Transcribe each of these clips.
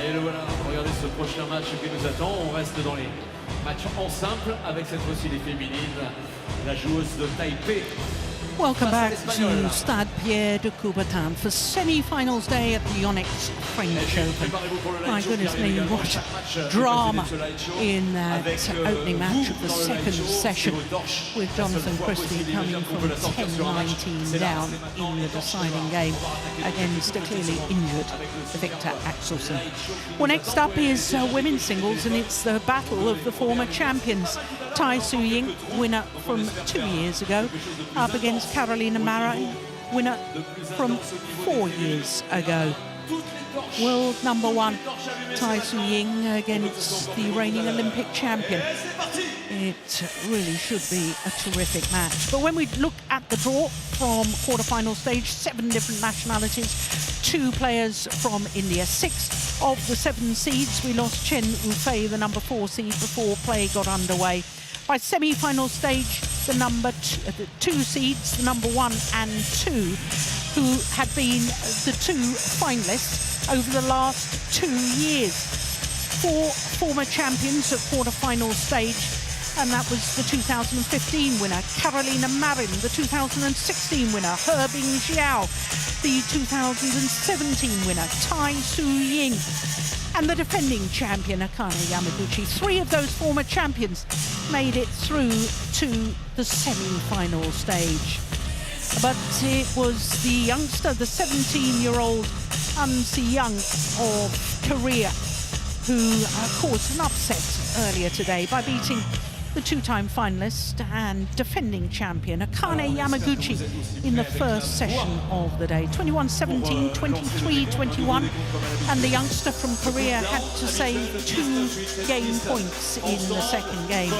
Et le voilà, regardez ce prochain match qui nous attend. On reste dans les matchs en simple avec cette fois-ci les féminines. La joueuse de Taipei. Welcome back to Stade Pierre de Coubertin for semi-finals day at the Onyx French Open. My goodness me, what drama in that opening match of the second session, with Jonathan Christie coming from 10-19 down in the deciding game against a clearly injured Victor Axelsen. Well, next up is women's singles, and it's the battle of the former champions. TAI Tzu Ying, winner from 2 years ago, up against Carolina Marin, winner from 4 years ago. World number one, TAI Tzu Ying against the reigning Olympic champion. It really should be a terrific match. But when we look at the draw from quarterfinal stage, 7 different nationalities, 2 players from India. 6 of the 7 seeds, we lost Chen Wufei, the number 4 seed, before play got underway. By semi-final stage, the two seeds, the number 1 and 2, who had been the 2 finalists over the last 2 years. 4 former champions at quarter-final stage, and that was the 2015 winner, Carolina Marin, the 2016 winner, Hebing Xiao, the 2017 winner, TAI Tzu Ying, and the defending champion, Akane Yamaguchi. 3 of those former champions made it through to the semi-final stage. But it was the youngster, the 17-year-old Si Young of Korea, who caused an upset earlier today by beating the 2-time finalist and defending champion Akane Yamaguchi in the first session of the day. 21-17, 23-21, and the youngster from Korea had to save 2 game points in the second game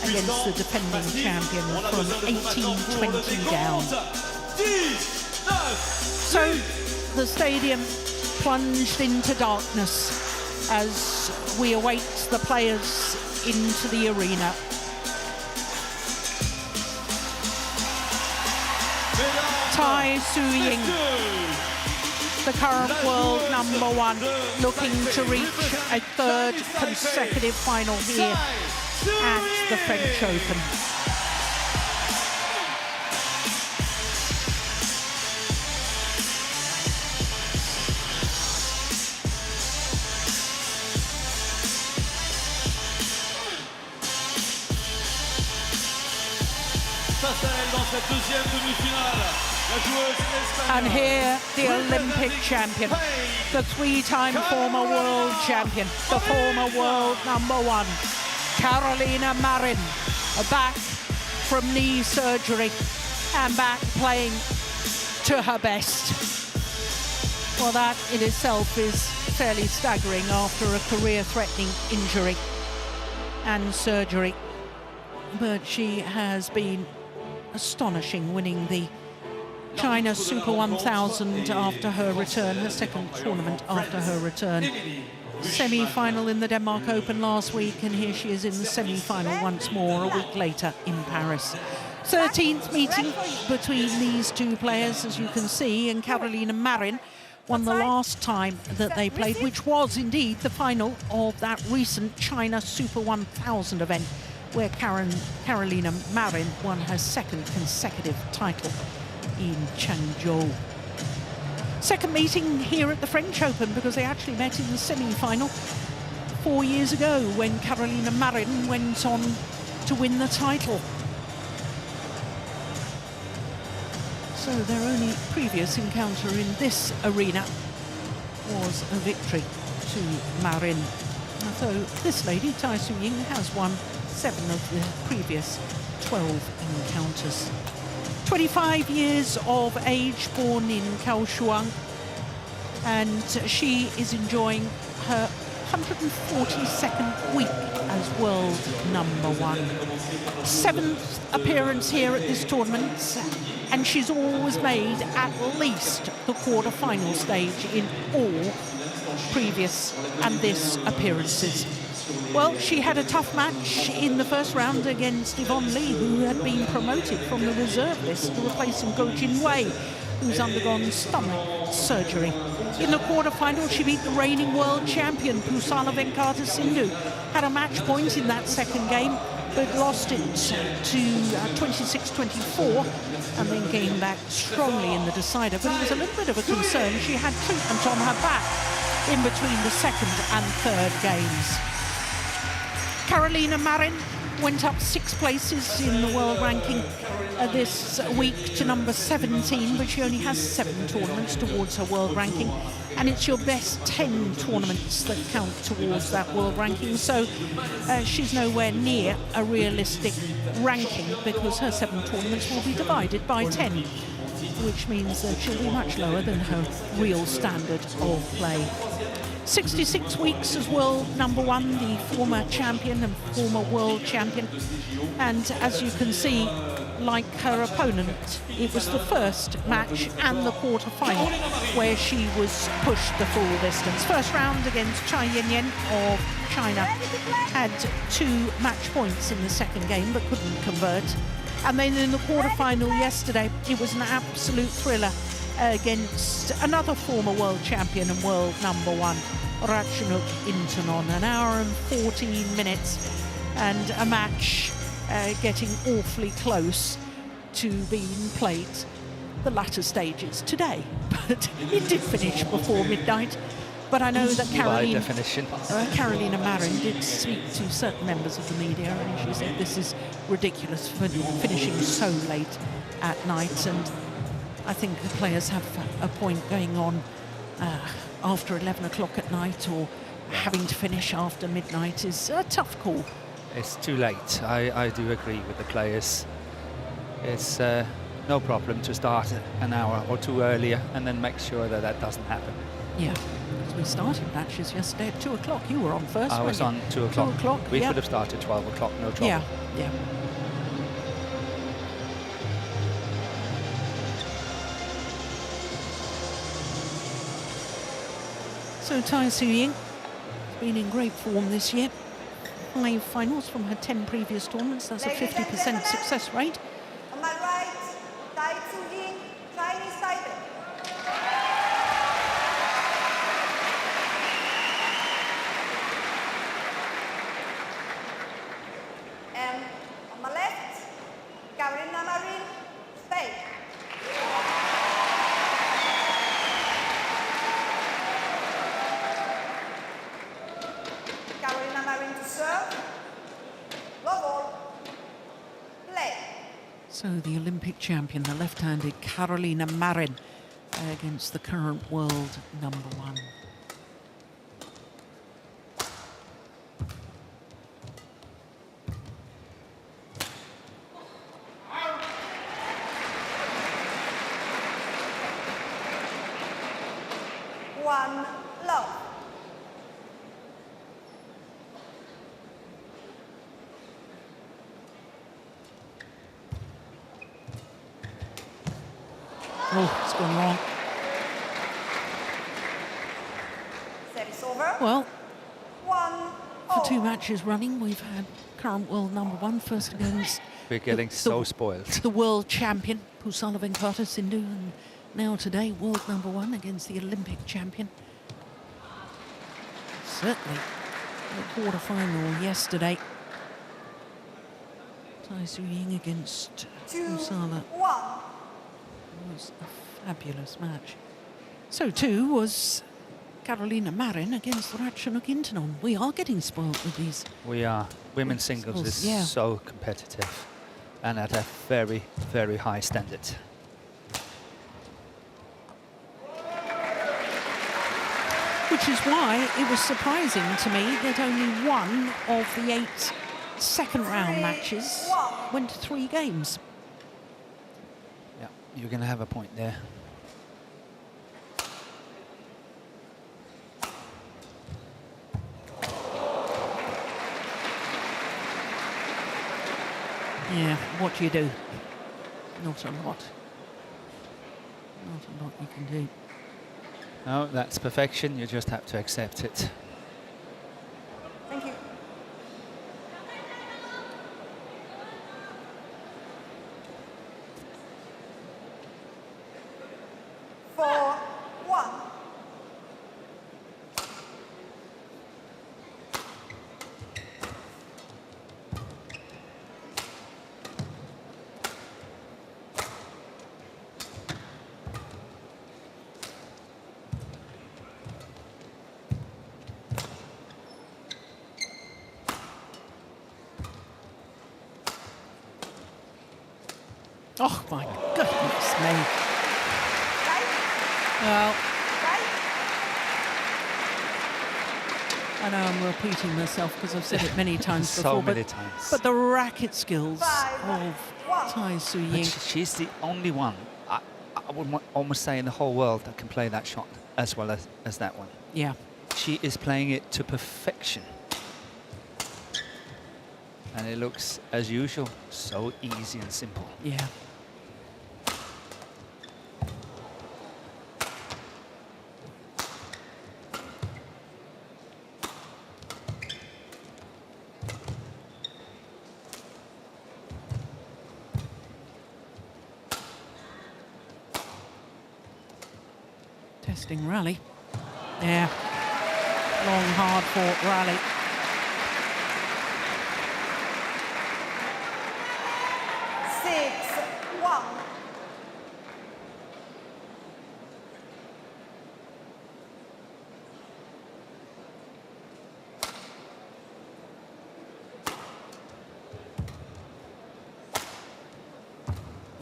against the defending champion from 18-20 down. So the stadium plunged into darkness as we await the players into the arena. TAI Tzu Ying, the current world number 1, looking to reach a 3rd consecutive final here at the French Open. And here, the Olympic champion, the 3-time former world champion, the former world number 1, Carolina Marin, back from knee surgery and back playing to her best. Well, that in itself is fairly staggering after a career-threatening injury and surgery. But she has been astonishing, winning the China Super 1000 after her return, her second tournament after her return. Semi-final in the Denmark Open last week, and here she is in the semi-final once more a week later in Paris. 13th meeting between these 2 players, as you can see, and Carolina Marin won the last time that they played, which was indeed the final of that recent China Super 1000 event, where Carolina Marin won her 2nd consecutive title in Changzhou. Second meeting here at the French Open, because they actually met in the semi-final 4 years ago when Carolina Marin went on to win the title. So their only previous encounter in this arena was a victory to Marin. So this lady, TAI Tzu Ying, has won 7 of the previous 12 encounters. 25 years of age, born in Kaohsiung, and she is enjoying her 142nd week as world number 1. 7th appearance here at this tournament, and she's always made at least the quarter-final stage in all previous and this appearances. Well, she had a tough match in the first round against Yvonne Lee, who had been promoted from the reserve list, replacing Go Jin Wei. who's undergone stomach surgery. In the quarterfinal, she beat the reigning world champion, Pusala Venkata Sindhu. Had a match point in that second game, but lost it to 26-24, and then came back strongly in the decider. But it was a little bit of a concern. She had treatment on her back in between the second and third games. Carolina Marin went up 6 places in the world ranking this week to number 17, but she only has 7 tournaments towards her world ranking, and it's your best 10 tournaments that count towards that world ranking. So she's nowhere near a realistic ranking, because her 7 tournaments will be divided by 10, which means that she'll be much lower than her real standard of play. 66 weeks as world number 1, the former champion and former world champion. And as you can see, like her opponent, it was the first match and the quarter-final where she was pushed the full distance. First round against TAI Tzu Ying of China, had 2 match points in the second game but couldn't convert. And then in the quarter-final yesterday, it was an absolute thriller against another former world champion and world number 1, Ratchanok Intanon. An hour and 14 minutes, and a match getting awfully close to being played the latter stages today. But it did finish before midnight. But I know that Carolina Marin did speak to certain members of the media, and she said this is ridiculous for finishing so late at night. And I think the players have a point going on after 11 o'clock at night, or having to finish after midnight is a tough call. It's too late. I do agree with the players. It's no problem to start an hour or 2 earlier and then make sure that that doesn't happen. Yeah, because we started matches yesterday at 2 o'clock. You were on first, I was on 2 o'clock. 2 o'clock, We yeah. could have started 12 o'clock, no trouble. Yeah, yeah. So TAI Tzu Ying has been in great form this year. 5 finals from her 10 previous tournaments. That's a 50% success rate. On my right, TAI Tzu Ying, Chinese Taipei. And on my left, Carolina Marin, Spain. Carolina Marin to serve. Love all. Play. So the Olympic champion, the left-handed Carolina Marin, against the current world number 1. One love. Oh, it's gone wrong. Service over. Well, 1 for 2 all. matches running, we've had current world number 1 first against We're getting so spoiled. the world champion, Pusala Venkata Sindhu, and now today, world number 1 against the Olympic champion. Certainly, the quarter-final yesterday. TAI Tzu Ying against 2 Pusala 1. was a fabulous match. So too was Carolina Marin against Ratchanok Intanon. We are getting spoiled with these. We are. Women's singles is Yeah. so competitive and at a very, very high standard. Which is why it was surprising to me that only 1 of the 8 second-round matches went to 3 games. Yeah, you're going to have a point there. Yeah, what do you do? Not a lot. Not a lot you can do. No, that's perfection. You just have to accept it. Thank you. Oh, my goodness me. Right, Well, right. I know I'm repeating myself because I've said it many times So before, many but, times. but the racket skills Five, of one. TAI Tzu But Ying. she's the only one, I would almost say, in the whole world that can play that shot as well as that one. Yeah. She is playing it to perfection. And it looks, as usual, so easy and simple. Yeah. Testing rally. Yeah. Long, hard-fought rally. Six, one.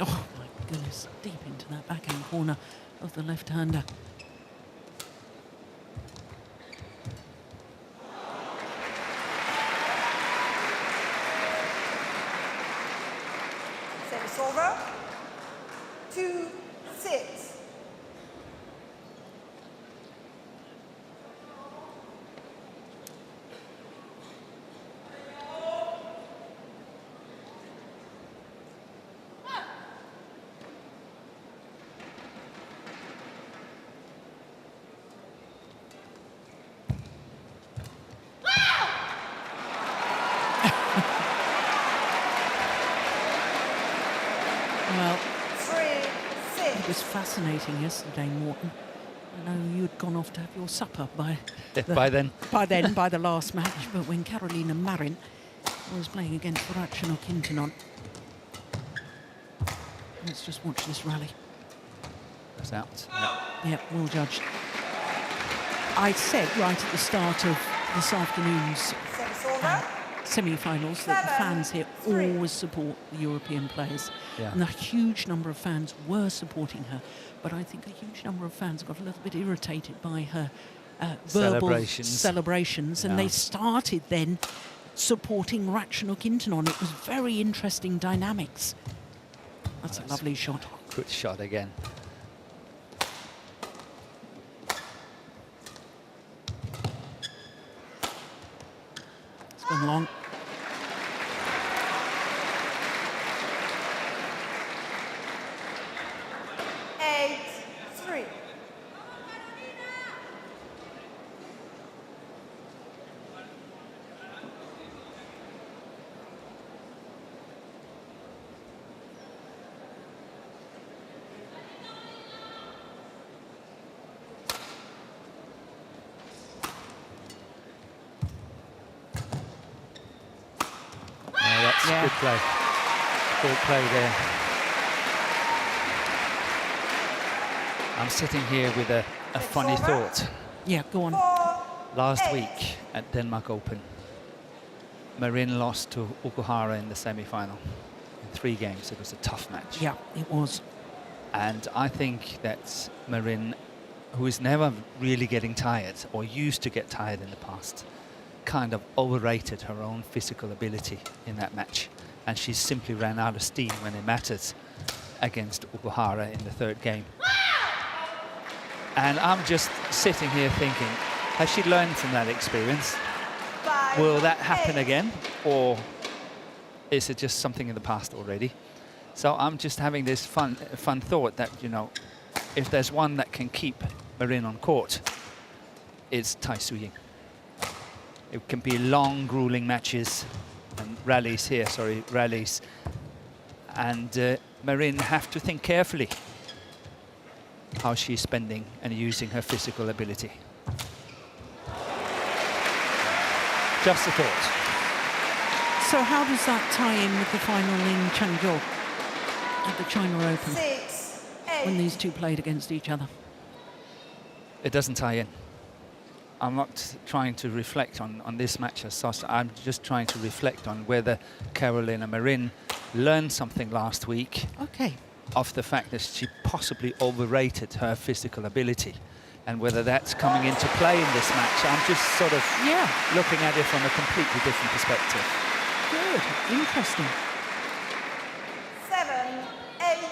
Oh, my goodness. Deep into that backhand corner of the left-hander. Service over. 2-6. Well, 3-6. it was fascinating yesterday, Morton. I know you'd gone off to have your supper by By then. by the last match, but when Carolina Marin was playing against Ratchanok Intanon. Let's just watch this rally. It's out. Yep, well judged. I said right at the start of this afternoon's Service over. semi-finals that the 7-3. fans here always support the European players. Yeah. And a huge number of fans were supporting her, but I think a huge number of fans got a little bit irritated by her verbal celebrations, and Yeah. they started then supporting Ratchanok Intanon. It was very interesting dynamics. That's a lovely shot. Good shot again. It's gone long. Eight, 3. That's Yeah. good play. Good play there. I'm sitting here with a funny thought. Yeah, go on. 4, Last 8. week at Denmark Open, MARIN lost to Okuhara in the semi-final. In 3 games, it was a tough match. Yeah, it was. And I think that MARIN, who is never really getting tired or used to get tired in the past, kind of overrated her own physical ability in that match. And she simply ran out of steam when it mattered against Okuhara in the 3rd game. And I'm just sitting here thinking, has she learned from that experience? 5, Will that happen 8. again? Or is it just something in the past already? So I'm just having this fun thought that, you know, if there's one that can keep MARIN on court, it's TAI Tzu Ying. It can be long, grueling matches and rallies. And MARIN have to think carefully how she's spending and using her physical ability. Just a thought. So how does that tie in with the final in Changzhou at the China Open 6, when 8. these two played against each other? It doesn't tie in. I'm not trying to reflect on this match as such. I'm just trying to reflect on whether Carolina Marin learned something last week Okay. of the fact that she possibly overrated her physical ability. And whether that's coming into play in this match, I'm just sort of looking at it from a completely different perspective. Good. Interesting. 7-8.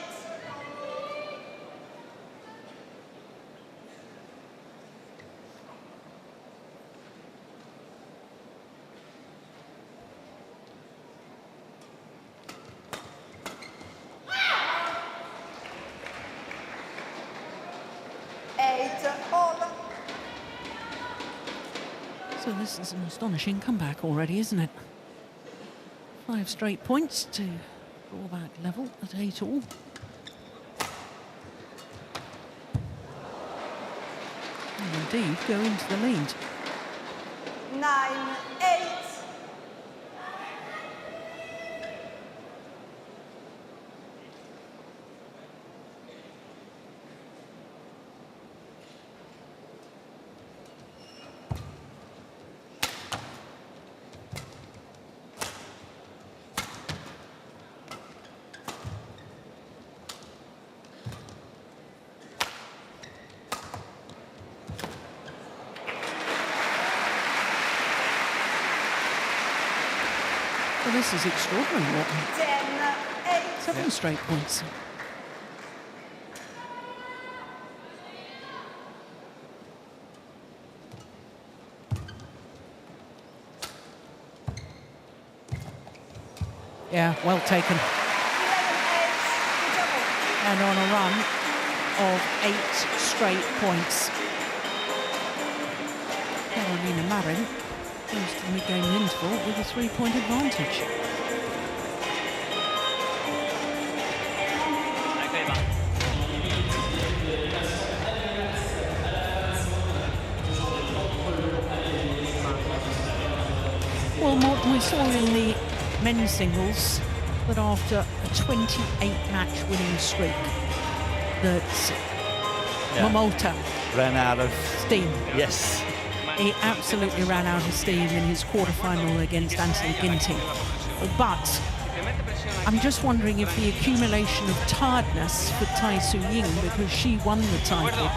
So this is an astonishing comeback already, isn't it? 5 straight points to draw back level at 8-all. And indeed go into the lead. 9-8. Well, this is extraordinary. What? 10-8. 7 straight points. Yeah, well taken. 11-8. Double. And on a run of 8 straight points. Carolina Marin goes to the mid-game interval with a 3-point advantage. Well, Morten, we saw in the men's singles that after a 28-match winning streak, that Momota ran out of steam. Yes. He absolutely ran out of steam in his quarterfinal against Anthony Ginting. But I'm just wondering if the accumulation of tiredness for TAI Tzu Ying, because she won the title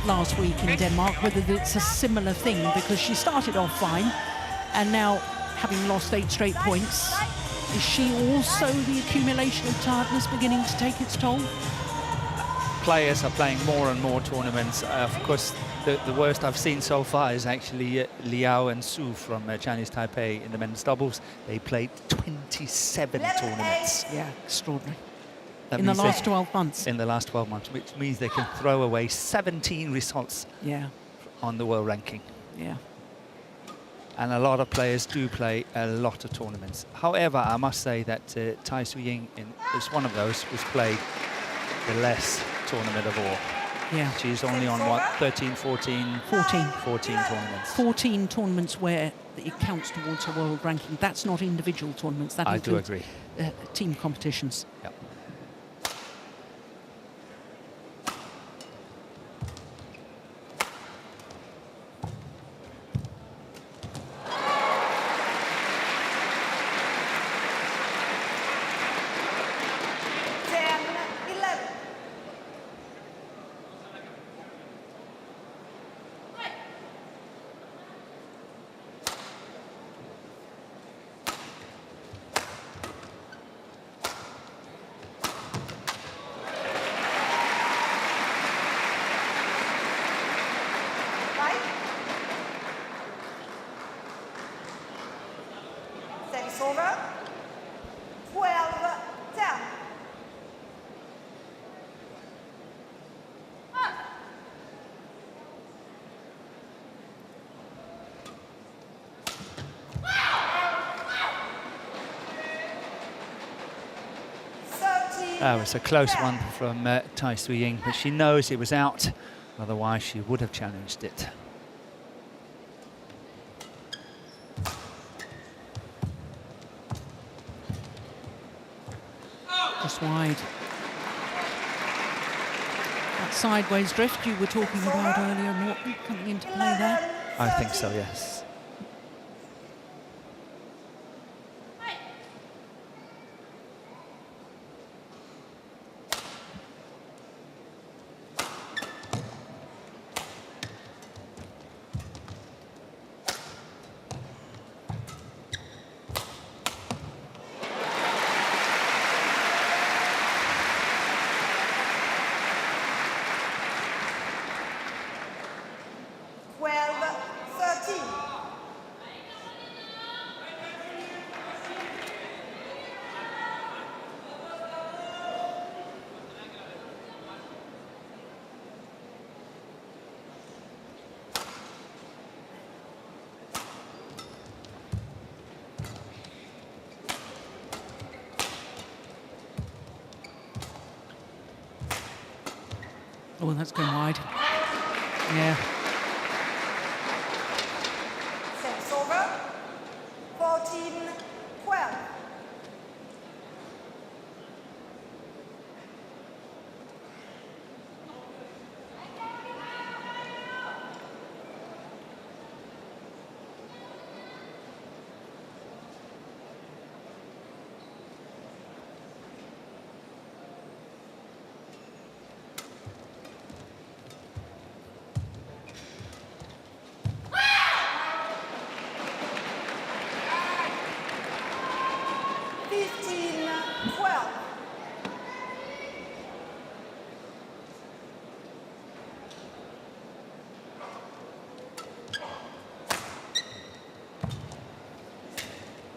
last week in Denmark, whether it's a similar thing, because she started off fine and now, having lost 8 straight points, is she also the accumulation of tiredness beginning to take its toll? Players are playing more and more tournaments. Of course, the worst I've seen so far is actually Liao and Su from Chinese Taipei in the men's doubles. They played 27 tournaments. Yeah, extraordinary. That In the means last 12 months. In the last 12 months, which means they can throw away 17 results on the world ranking. Yeah. And a lot of players do play a lot of tournaments. However, I must say that TAI Tzu Ying is one of those who's played the less tournament of all. Yeah. She's only on, what, 13, 14? 14. 14 tournaments. 14 tournaments where it counts towards a world ranking. That's not individual tournaments. That I do includes agree. Team competitions. Yep. Over. 12-10. That was a close one from TAI Tzu Ying, but she knows it was out. Otherwise, she would have challenged it. Just wide. That sideways drift you were talking about earlier, Morten, coming into play there? I think so, yes. Oh, that's going wide. Yeah. Sets over. 14-12.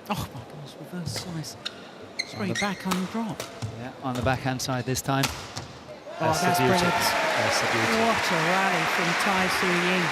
Oh my goodness, reverse slice. Straight backhand drop. Yeah, on the backhand side this time. Oh, that's the beauty. brilliant. That's the beauty. What a rally from Tai Tzu Ying.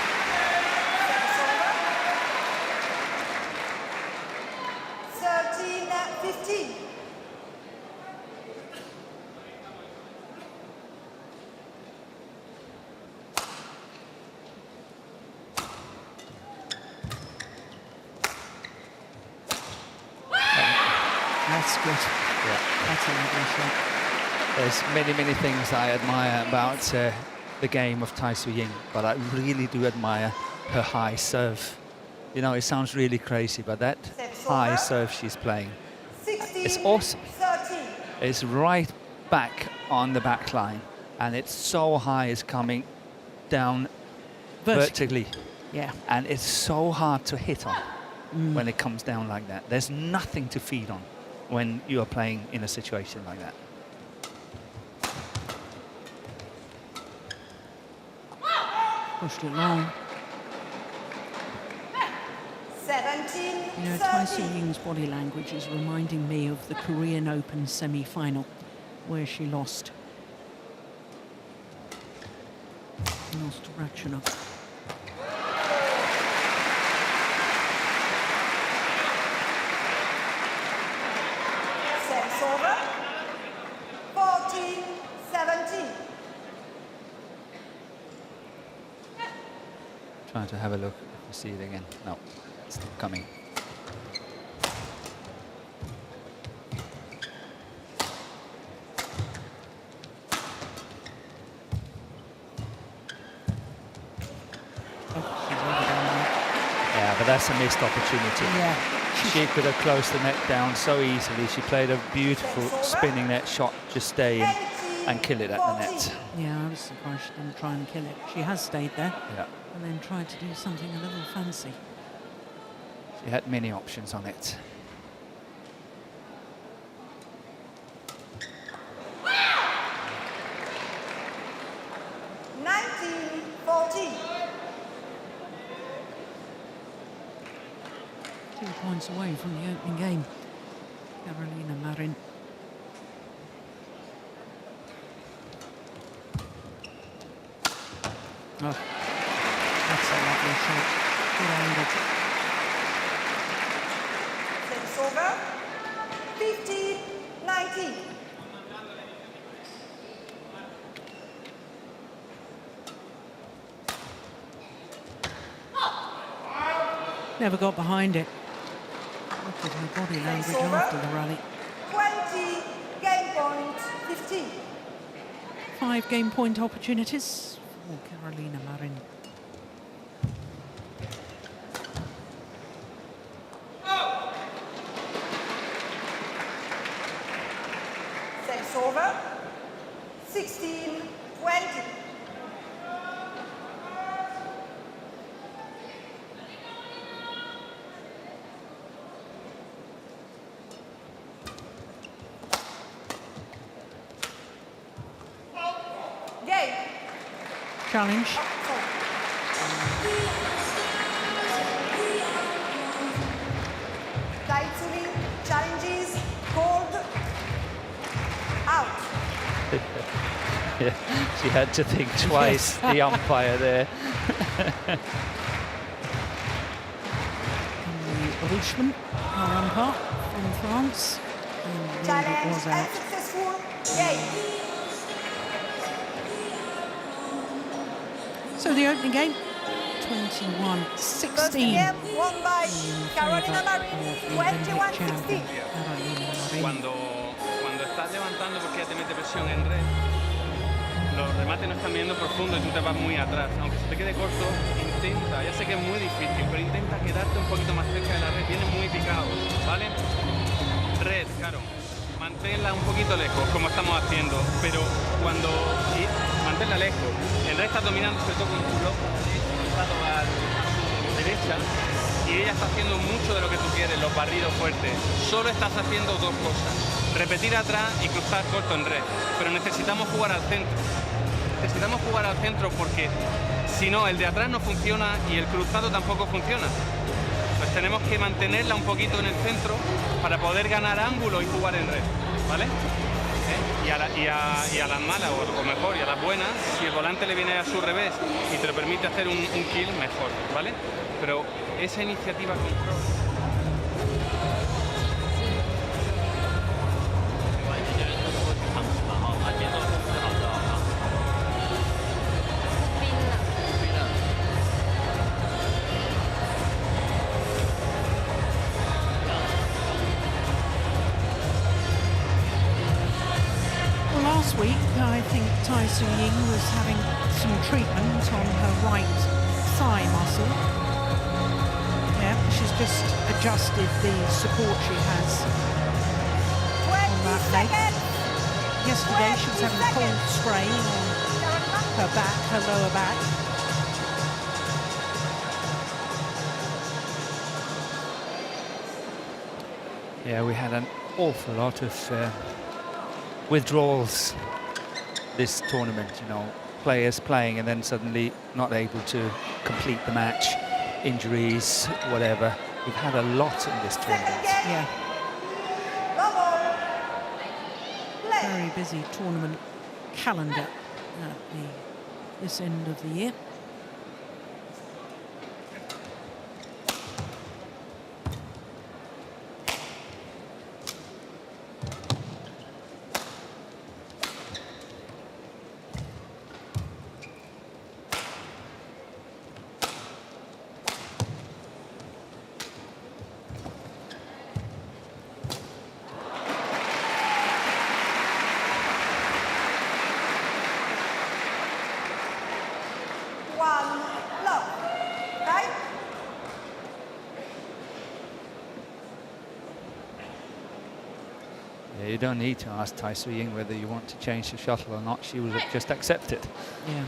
That's good. Yeah. That's a lovely shot. There's many things I admire about the game of Tai Tzu Ying, but I really do admire her high serve. You know, it sounds really crazy, but that high serve she's playing, it's awesome. It's right back on the back line, and it's so high, it's coming down vertically. Yeah. And it's so hard to hit on when it comes down like that. There's nothing to feed on when you are playing in a situation like that. Pushed it long. 17. You know, Tai Tzu Ying's body language is reminding me of the Korean Open semi-final, where she lost. Lost to Ratchanov. Sets over. 14-17. Trying to have a look if we see it again. No, it's not coming. Yeah, but that's a missed opportunity. Yeah. She could have closed the net down so easily. She played a beautiful spinning net shot, just stay in and kill it at the net. Yeah, I was surprised she didn't try and kill it. She has stayed there. Yeah. And then tried to do something a little fancy. She had many options on it. Points away from the opening game. Carolina Marin. Oh, that's a lovely shot. Good angle. Sets over. 15-19. Never got behind it. Look at her body language after the rally. 20 game point 15. 5 game point opportunities for Carolina Marin. Sets over. 16-20. Challenge. Tai Tzu Ying challenges called out. Yeah, she had to think twice, the umpire there. Richmond, our umpire from France. And Challenge it was out. unsuccessful. Game. So the opening game, First 21-16. game won by Carolina Marin, 21-16. Cuando estás levantando porque ya te mete presión en red, los remates no están viniendo profundo y tú te vas muy atrás. Aunque se te quede corto, intenta, ya sé que es muy difícil, pero intenta quedarte un poquito más cerca de la red. Viene muy picado, ¿vale? Red, claro. Manténla un poquito lejos, como estamos haciendo, pero cuando manténla lejos, el red está dominando sobre todo con tu loco a la derecha y ella está haciendo mucho de lo que tú quieres, los barridos fuertes. Solo estás haciendo dos cosas: repetir atrás y cruzar corto en red, pero necesitamos jugar al centro. Necesitamos jugar al centro porque si no, el de atrás no funciona y el cruzado tampoco funciona. Pues tenemos que mantenerla un poquito en el centro para poder ganar ángulo y jugar en red, ¿vale? Y a las malas, o mejor, y a las buenas, si el volante le viene a su revés y te lo permite hacer un kill, mejor, ¿vale? Pero esa iniciativa con cross. Last week, I think TAI Tzu Ying was having some treatment on her right thigh muscle. Yeah, she's just adjusted the support she has on that leg. Yesterday, she was having a cold sprain on her back, her lower back. Yeah, we had an awful lot of withdrawals this tournament, you know, players playing and then suddenly not able to complete the match, injuries, whatever. We've had a lot in this tournament. Yeah. Very busy tournament calendar at this end of the year. Yeah, you don't need to ask TAI Tzu Ying whether you want to change the shuttle or not. She will just accept it. Yeah.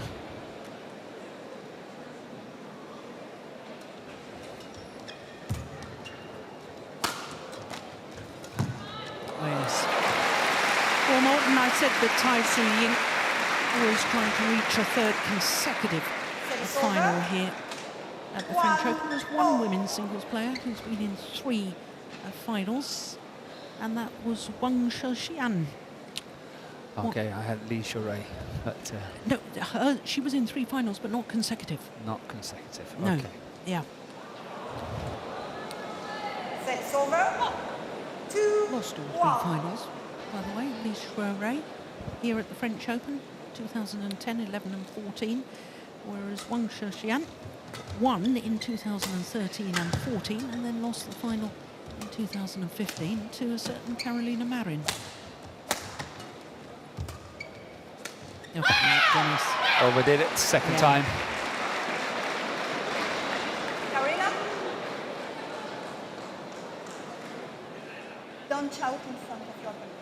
Oh, yes. Well, Morten, I said that TAI Tzu Ying was trying to reach a third consecutive final here at the French Open. There's one women's singles player who's been in 3 finals, and that was Wang Shixian. Okay, I had Li Shurai, but... No, she was in 3 finals, but not consecutive. Not consecutive, No. okay. Yeah. Sets over. 2-1. Lost all 3 finals, by the way. Li Shurai here at the French Open, 2010, 11 and 14, whereas Wang Shixian won in 2013 and 14, and then lost the final in 2015 to a certain Carolina Marin. Oh, Dennis. Overdid it, second time. Carolina. Don't shout in front of your opponent.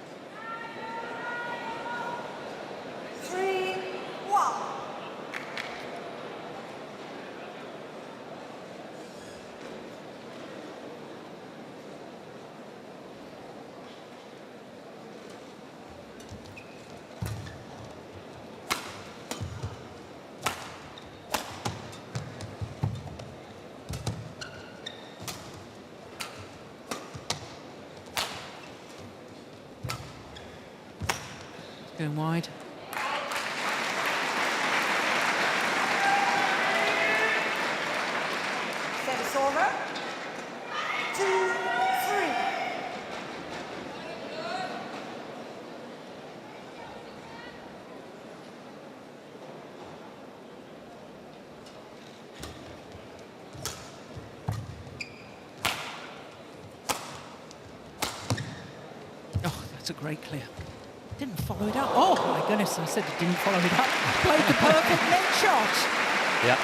3-1. Going wide. Service over. 2-3. That's a great clear. Didn't follow it up. Oh my goodness, I said it didn't follow it up. Played the perfect net shot. Yeah.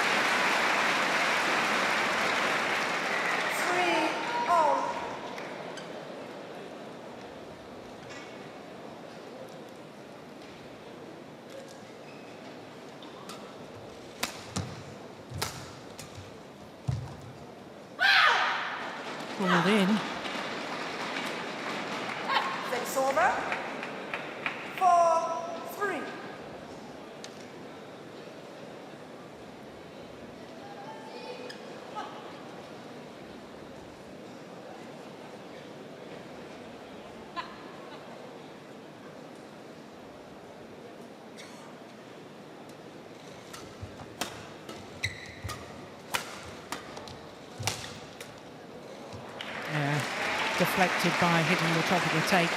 3-all. Pulled in. 6 over. 4-3. Yeah, deflected by hitting the top of the tape.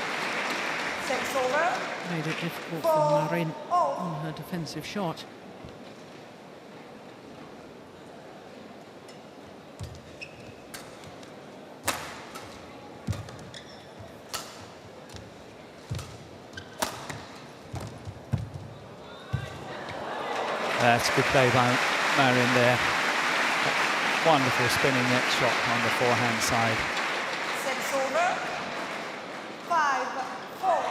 6 over. Made it difficult for Marin all. on her defensive shot. That's good play by Marin there. Wonderful spinning net shot on the forehand side. 6 over. 5-4.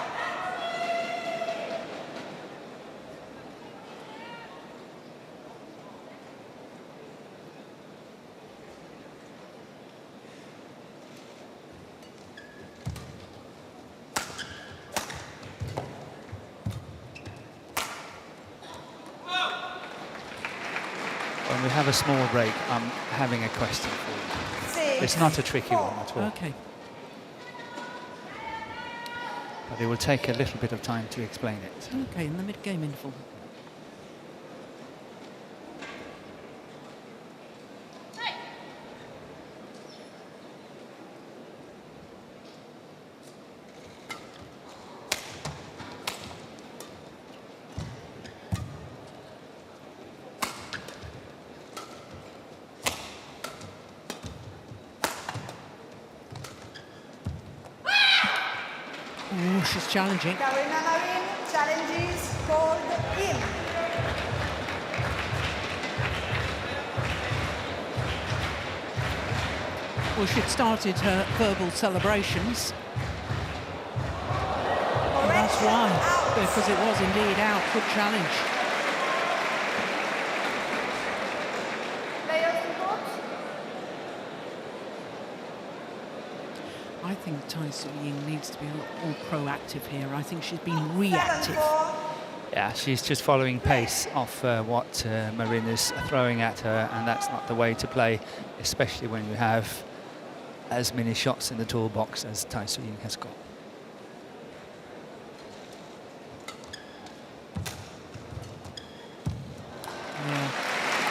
When we have a small break, I'm having a question for you. It's not a tricky one at all, Okay. but it will take a little bit of time to explain it. Okay, in the mid-game interval. Oh, she's challenging. Karina Marin challenges called in. Well, she'd started her verbal celebrations. And that's why, because it was indeed out. Good challenge. Players in court. I think Tai Tzu Ying needs to be a lot more proactive here. I think she's been reactive. 7-4. Yeah, she's just following pace off what Marin is throwing at her, and that's not the way to play, especially when you have as many shots in the toolbox as Tai Tzu Ying has got. Yeah.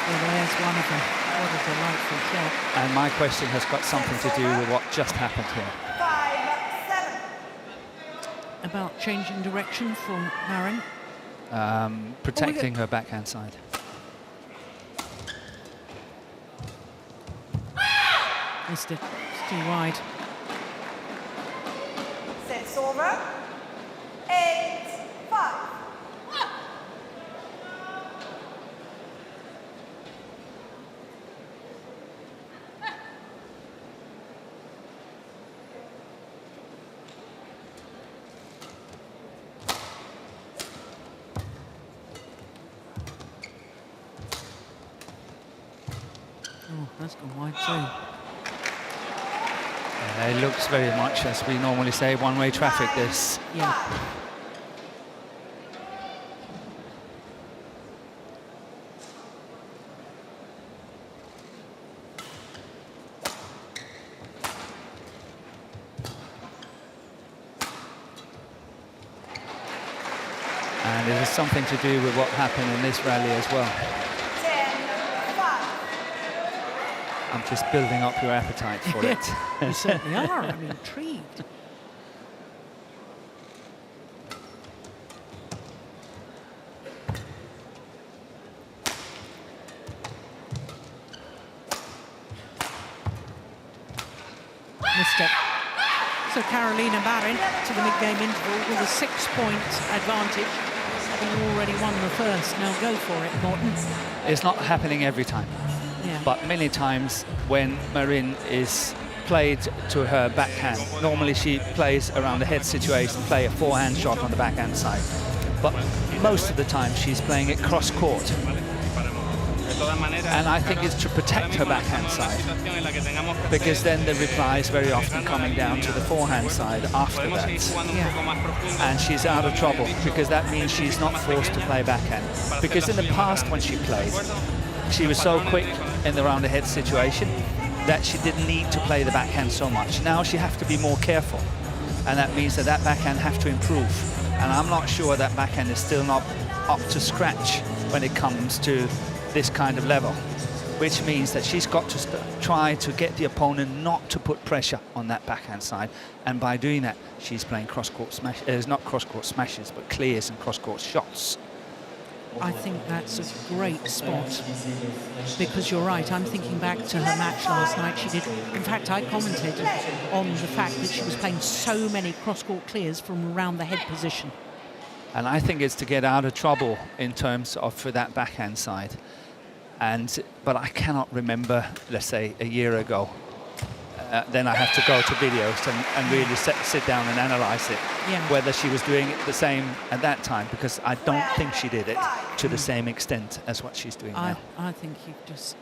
Well, there's one of them. What a delightful shot. And my question has got something to do with what just happened here. 5-7. About changing direction from Marin. Protecting her backhand side. Missed it. It's too wide. 6 over. 8-5. Oh, that's gone wide too. It looks very much, as we normally say, one-way traffic, this. Yeah. And it has something to do with what happened in this rally as well. 10-5. I'm just building up your appetite for it. You certainly are. I'm intrigued. Missed it. So Carolina Marin to the mid-game interval with a 6-point advantage, having already won the first. Now go for it, Morten. It's not happening every time, but many times when Marin is played to her backhand, normally she plays around the head situation, play a forehand shot on the backhand side. But most of the time she's playing it cross-court. And I think it's to protect her backhand side, because then the reply is very often coming down to the forehand side after that. And she's out of trouble, because that means she's not forced to play backhand. Because in the past when she played, she was so quick in the round the head situation that she didn't need to play the backhand so much. Now she has to be more careful, and that means that that backhand have to improve. And I'm not sure that backhand is still not up to scratch when it comes to this kind of level, which means that she's got to try to get the opponent not to put pressure on that backhand side, and by doing that she's playing cross-court smash, not cross-court smashes, but clears and cross-court shots. I think that's a great spot, because you're right, I'm thinking back to her match last night. She did, in fact I commented on the fact that she was playing so many cross-court clears from around the head position. And I think it's to get out of trouble in terms of for that backhand side. But I cannot remember, let's say, a year ago. Then I have to go to videos and really sit down and analyze it, whether she was doing it the same at that time, because I don't think she did it to the same extent as what she's doing now. I think you've just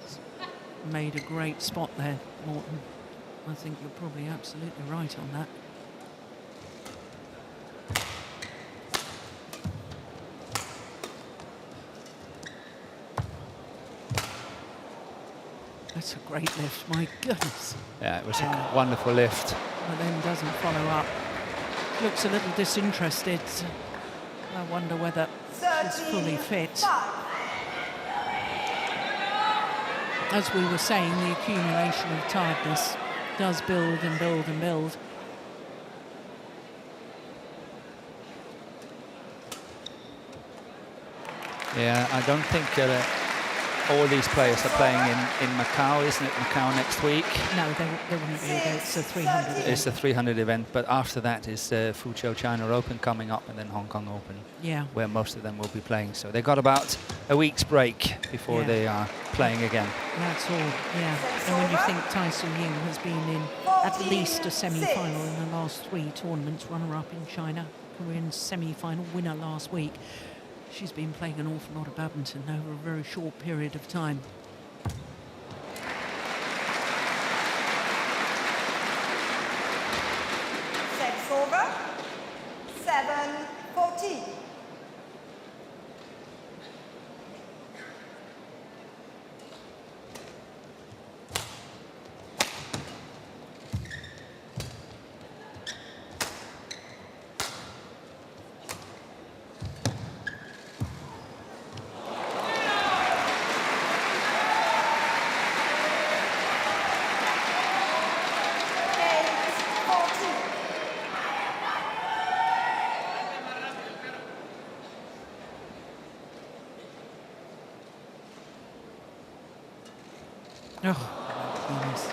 made a great spot there, Morten. I think you're probably absolutely right on that. That's a great lift, my goodness. Yeah, it was a wonderful lift. But then doesn't follow up. Looks a little disinterested. I wonder whether she's fully fit. As we were saying, the accumulation of tiredness does build and build and build. Yeah, I don't think all these players are playing in Macau, isn't it? Macau next week? No, they wouldn't be. It's a 300 event. It's a 300 event, but after that is Fuzhou China Open coming up, and then Hong Kong Open, where most of them will be playing. So they got about a week's break before they are playing again. That's all, And when you think TAI Tzu Ying has been in at least a semi-final in the last 3 tournaments, runner-up in China, Korean semi-final winner last week. She's been playing an awful lot of badminton over a very short period of time. Sets over. 7-14. Oh, goodness.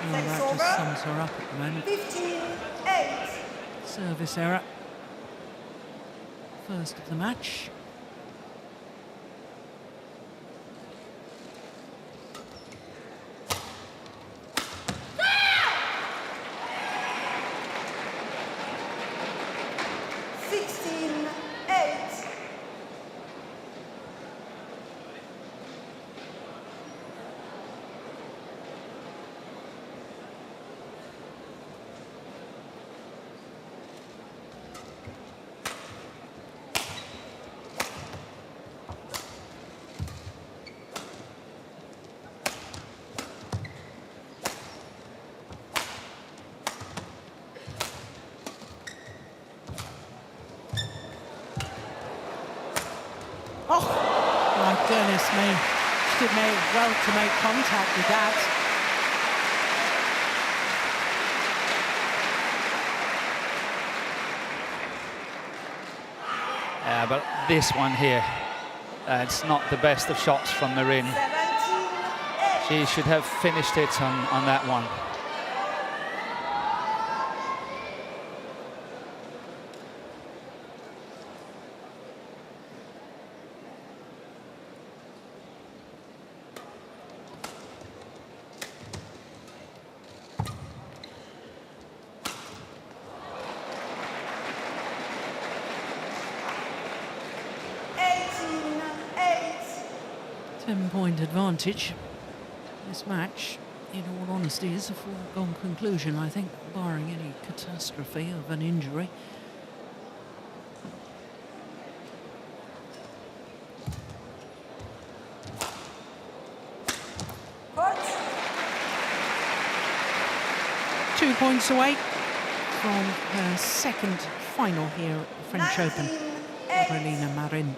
Oh, that just sums her up at the moment. 15-8. Service error. First of the match. Oh, my goodness me. She did well to make contact with that. Yeah, but this one here, it's not the best of shots from Marin. She should have finished it on that one. 10-point advantage. This match, in all honesty, is a foregone conclusion, I think, barring any catastrophe of an injury. Court. 2 points away from her second final here at the French Open, 19-8. Carolina Marin.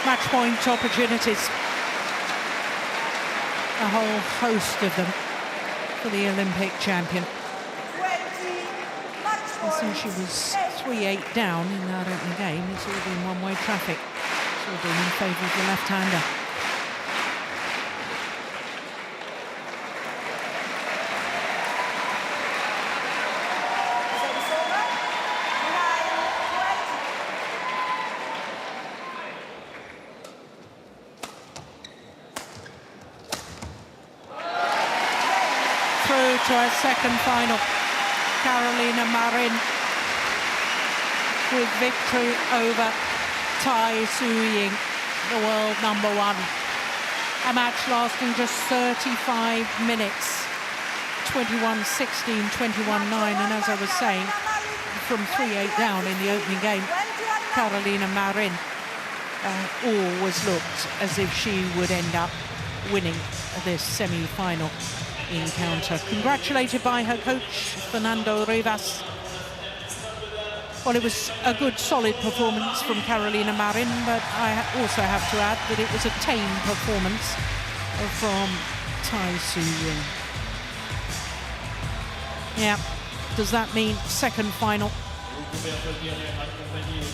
Match point opportunities, a whole host of them for the Olympic champion. 20 match And since points. she was 3-8 down in that opening game, it's all been one-way traffic. It's all been in favour of the left-hander. Service over. 9-20. Through to her second final, Carolina Marin with victory over TAI Tzu Ying, the world #1. A match lasting just 35 minutes, 21-16, 21-9, and as I was saying, from 3-8 down in the opening game, Carolina Marin always looked as if she would end up winning this semi-final encounter. Congratulated by her coach, Fernando Rivas. Well, it was a good, solid performance from Carolina Marin, but I also have to add that it was a tame performance from TAI Tzu Ying. Yeah, does that mean second final?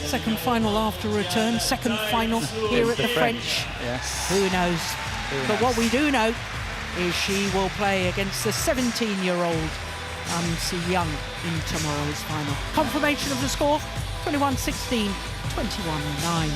Second final after return, second final here at the French. Yes. Who knows? Who But knows? what we do know is she will play against the 17-year-old Tzu Ying in tomorrow's final. Confirmation of the score, 21-16, 21-9.